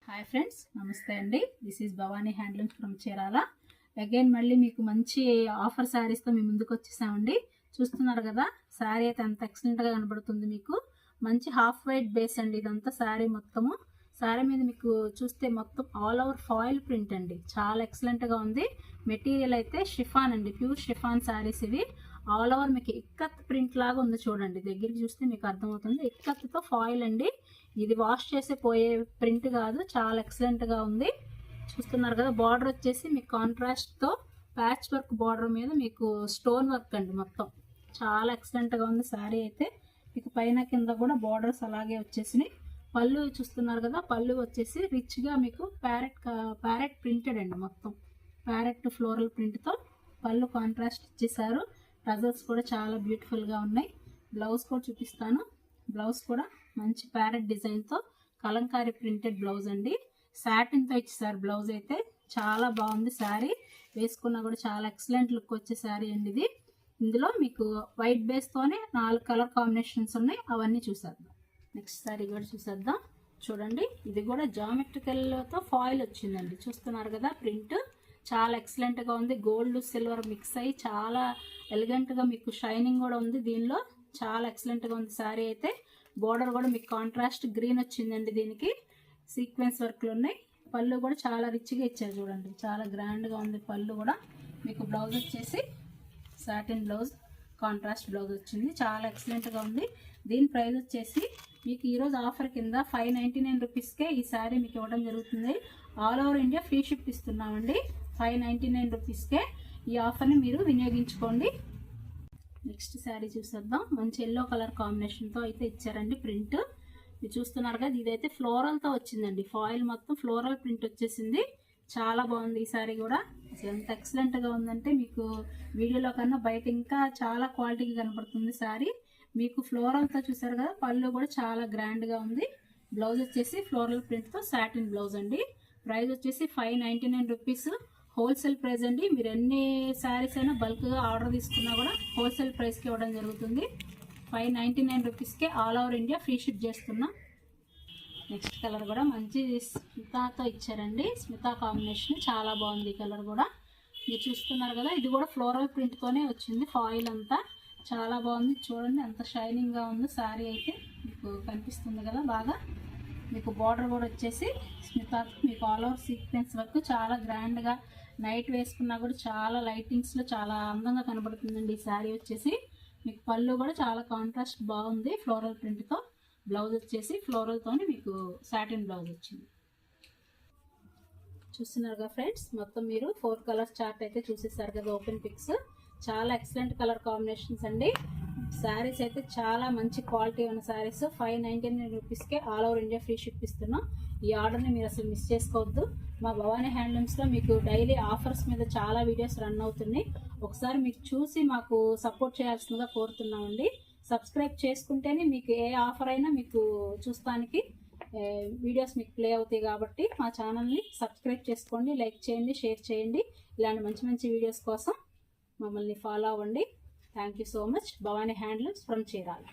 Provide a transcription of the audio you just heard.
Hi friends, నమస్తే అండి. This is Bhavani handlooms from Chirala. Again మళ్ళీ మీకు మంచి ఆఫర్ శారీస్తో మీ ముందుకు వచ్చేసామండి. చూస్తున్నారు కదా, శారీ అయితే అంత ఎక్సలెంట్గా కనబడుతుంది. మీకు మంచి హాఫ్ వైట్ బేస్ అండి. ఇదంతా శారీ మొత్తము. శారీ మీద మీకు చూస్తే మొత్తం ఆల్ ఓవర్ ఫాయిల్ ప్రింట్ అండి. చాలా ఎక్సలెంట్గా ఉంది. మెటీరియల్ అయితే షిఫాన్ అండి, ప్యూర్ షిఫాన్ శారీస్ ఇవి. ఆల్ ఓవర్ మీకు ఇక్కత్ ప్రింట్ లాగా ఉంది చూడండి. దగ్గరికి చూస్తే మీకు అర్థమవుతుంది. ఇక్కత్తో ఫాయిల్ అండి. ఇది వాష్ చేసే పోయే ప్రింట్ కాదు, చాలా ఎక్సలెంట్గా ఉంది. చూస్తున్నారు కదా, బార్డర్ వచ్చేసి మీకు కాంట్రాస్ట్తో ప్యాచ్ వర్క్ బార్డర్ మీద మీకు స్టోన్ వర్క్ అండి. మొత్తం చాలా ఎక్సలెంట్గా ఉంది శారీ అయితే. మీకు పైన కింద కూడా బార్డర్స్ అలాగే వచ్చేసినాయి. పళ్ళు చూస్తున్నారు కదా, పళ్ళు వచ్చేసి రిచ్గా మీకు ప్యారెట్ ప్రింటెడ్ అండి. మొత్తం ప్యారెట్ ఫ్లోరల్ ప్రింట్తో పళ్ళు కాంట్రాస్ట్ ఇచ్చేసారు. టజల్స్ కూడా చాలా బ్యూటిఫుల్గా ఉన్నాయి. బ్లౌజ్ కూడా చూపిస్తాను. బ్లౌజ్ కూడా మంచి ప్యారెట్ డిజైన్తో కలంకారీ ప్రింటెడ్ బ్లౌజ్ అండి. సాటిన్తో ఇచ్చేసారు బ్లౌజ్ అయితే. చాలా బాగుంది శారీ. వేసుకున్నా కూడా చాలా ఎక్సలెంట్ లుక్ వచ్చే శారీ అండి ఇది. ఇందులో మీకు వైట్ బేస్తోనే 4 కలర్ కాంబినేషన్స్ ఉన్నాయి. అవన్నీ చూసేద్దాం. నెక్స్ట్ శారీ కూడా చూసేద్దాం. చూడండి, ఇది కూడా జామెట్రికల్తో ఫాయిల్ వచ్చిందండి. చూస్తున్నారు కదా, ప్రింట్ చాలా ఎక్సలెంట్గా ఉంది. గోల్డ్ సిల్వర్ మిక్స్ అయ్యి చాలా ఎలిగెంట్గా మీకు షైనింగ్ కూడా ఉంది. దీనిలో చాలా ఎక్సలెంట్గా ఉంది శారీ అయితే. బోర్డర్ కూడా మీకు కాంట్రాస్ట్ గ్రీన్ వచ్చిందండి. దీనికి సీక్వెన్స్ వర్క్లు ఉన్నాయి. పళ్ళు కూడా చాలా రిచ్గా ఇచ్చారు చూడండి. చాలా గ్రాండ్గా ఉంది పళ్ళు కూడా. మీకు బ్లౌజ్ వచ్చేసి సాటిన్ బ్లౌజ్, కాంట్రాస్ట్ బ్లౌజ్ వచ్చింది. చాలా ఎక్సలెంట్గా ఉంది. దీని ప్రైస్ వచ్చేసి మీకు ఈరోజు ఆఫర్ కింద 599 రూపీస్కే ఈ శారీ మీకు ఇవ్వడం జరుగుతుంది. All over India free ship ఇస్తున్నామండి. 599 రూపీస్కే ఈ ఆఫర్ని మీరు వినియోగించుకోండి. నెక్స్ట్ శారీ చూసేద్దాం. మంచి ఎల్లో కలర్ కాంబినేషన్తో అయితే ఇచ్చారండి ప్రింట్. మీరు చూస్తున్నారు కదా, ఇదైతే ఫ్లోరల్తో వచ్చిందండి. ఫాయిల్ మొత్తం ఫ్లోరల్ ప్రింట్ వచ్చేసింది. చాలా బాగుంది ఈ శారీ కూడా. అసలు ఎంత ఎక్సలెంట్గా ఉందంటే మీకు వీడియోలో కన్నా బయట ఇంకా చాలా క్వాలిటీగా కనపడుతుంది శారీ. మీకు ఫ్లోరల్తో చూసారు కదా, పళ్ళు కూడా చాలా గ్రాండ్గా ఉంది. బ్లౌజ్ వచ్చేసి ఫ్లోరల్ ప్రింట్తో సాటిన్ బ్లౌజ్ అండి. ప్రైస్ వచ్చేసి 599 రూపీస్. హోల్సేల్ ప్రైస్ అండి. మీరు ఎన్ని శారీస్ అయినా బల్క్గా ఆర్డర్ తీసుకున్నా కూడా హోల్సేల్ ప్రైస్కి ఇవ్వడం జరుగుతుంది. 599 రూపీస్కే all over India free ship చేస్తున్నాం. నెక్స్ట్ కలర్ కూడా మంచి స్మితాతో ఇచ్చారండి. స్మితా కాంబినేషన్ చాలా బాగుంది ఈ కలర్ కూడా. మీరు చూస్తున్నారు కదా, ఇది కూడా ఫ్లోరల్ ప్రింట్తోనే వచ్చింది. ఫాయిల్ అంతా చాలా బాగుంది. చూడండి ఎంత షైనింగ్గా ఉందో శారీ అయితే. మీకు కనిపిస్తుంది కదా బాగా. మీకు బార్డర్ కూడా వచ్చేసి స్మితా మీకు ఆల్ ఓవర్ సీక్వెన్స్ వర్క్ చాలా గ్రాండ్గా నైట్ వేసుకున్నా కూడా చాలా లైటింగ్స్లో చాలా అందంగా కనబడుతుందండి ఈ శారీ వచ్చేసి. మీకు పళ్ళు కూడా చాలా కాంట్రాస్ట్ బాగుంది ఫ్లోరల్ ప్రింట్తో. బ్లౌజ్ వచ్చేసి ఫ్లోరల్తో మీకు సాటిన్ బ్లౌజ్ వచ్చింది. చూస్తున్నారుగా ఫ్రెండ్స్, మొత్తం మీరు 4 కలర్స్ చార్ట్ అయితే చూసేసారు కదా, ఓపెన్ పిక్స్. చాలా ఎక్సలెంట్ కలర్ కాంబినేషన్స్ అండి. శారీస్ అయితే చాలా మంచి క్వాలిటీ ఉన్న శారీస్. 599 రూపీస్కే all over India free ship ఇస్తున్నాం. ఈ ఆర్డర్ని మీరు అసలు మిస్ చేసుకోవద్దు. మా భవానీ హ్యాండ్లూమ్స్లో మీకు డైలీ ఆఫర్స్ మీద చాలా వీడియోస్ రన్ అవుతున్నాయి. ఒకసారి మీకు చూసి మాకు సపోర్ట్ చేయాల్సిందిగా కోరుతున్నామండి. సబ్స్క్రైబ్ చేసుకుంటేనే మీకు ఏ ఆఫర్ అయినా మీకు చూస్తానికి వీడియోస్ మీకు ప్లే అవుతాయి. కాబట్టి మా ఛానల్ని సబ్స్క్రైబ్ చేసుకోండి, లైక్ చేయండి, షేర్ చేయండి. ఇలాంటి మంచి మంచి వీడియోస్ కోసం మమ్మల్ని ఫాలో అవ్వండి. Thank you so much. Bhavani handlooms from Chirala.